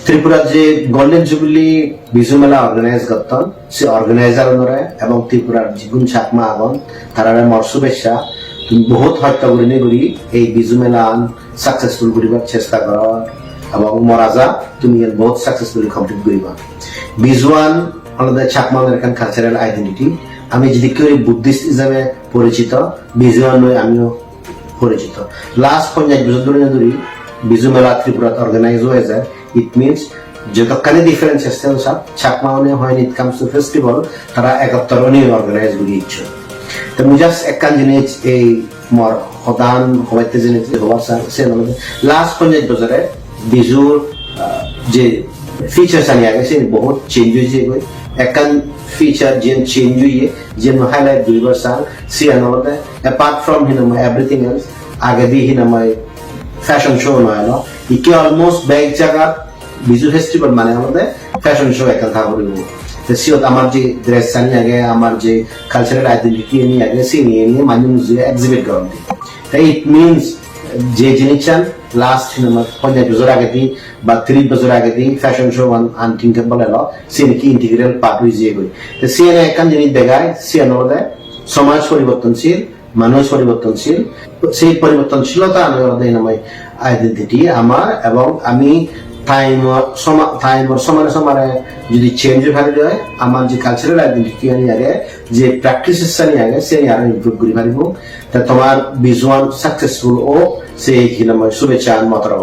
ত্রিপুরার যে golden jubilee Biju মেলা অর্গানাইজ করতেন সে অর্গানাইজার এবং ত্রিপুরার জীবন চাকমা আগন তারা মর শুভেচ্ছা বহুত হত্যা করি এই বিজু মেলা সাকসেসফুল করিবার চেষ্টা করা এবং মরাজা তুমি বহুত সাকসেসফুলি কমপ্লিট করিবা। বিজুয়ান আমাদের চাকমা আমেরিকান কালচারাল আইডেন্টিটি। আমি যদি কেউ বুদ্ধিস্ট হিসাবে পরিচিত, বিজুয়ান নয় আমিও পরিচিত। লাস্ট 50 বছর ধরে বিজু মেলা ত্রিপুরা অর্গানাইজ হয়ে যায়। ইট মিনস যতখানি ডিফারেন্স আছে সব চাকমা হয় ইট কামস টু ফেস্টিভ্যাল তারা একত্র নিয়ে অর্গানাইজ করি ইচ্ছা। তো মুই জাস্ট একখান জিনিস এই মর সদান হবাইতে জিনিস হবার সে লাস্ট 50 বছরে বিজুর যে ফিচার্স আনি আগে সে বহুত চেঞ্জ হয়েছে একখান ফিচার যেন চেঞ্জ হইয়ে যেন হাইলাইট দুইবার সাল সে আনতে অ্যাপার্ট ফ্রম হিনামাই এভরিথিং এলস আগে দিয়ে হিনামাই ফ্যাশন শো নয় না ইকে অলমোস্ট ব্যাগ জায়গা বিজু ফেস্টিভ্যাল মানে আমাদের ফ্যাশন শো একটা থাকবে সিওত আমার যে ড্রেস আনি আগে আমার যে কালচারাল আইডেন্টিটি নিয়ে আগে সে নিয়ে মানুষ এক্সিবিট করেন। তাই ইট মিনস যে জিনিস চান লাস্ট 50 বছর আগে দিয়ে বা 30 বছর আগে দিয়ে ফ্যাশন শো আনথিঙ্কেবল এলো সে নাকি ইন্টিগ্রাল পার্ট হয়ে যেয়ে গই। তো সে একখান জিনিস দেখায় সে আমাদের সমাজ পরিবর্তনশীল, মানুষ পরিবর্তনশীল, সেই পরিবর্তনশীলতা আমি আইডেন্টিটি আমার এবং আমি সমানে সমানে যদি চেঞ্জ হয়ে যায় আমার যে কালচারাল আইডেন্টিটি নিয়ে আগে যে প্র্যাকটিসেস নিয়ে আগে সে আরো ইমপ্রুভ করে পারিব। তা তোমার ভিজুয়াল সাকসেসফুল ও সেই শুভেচ্ছা মতরা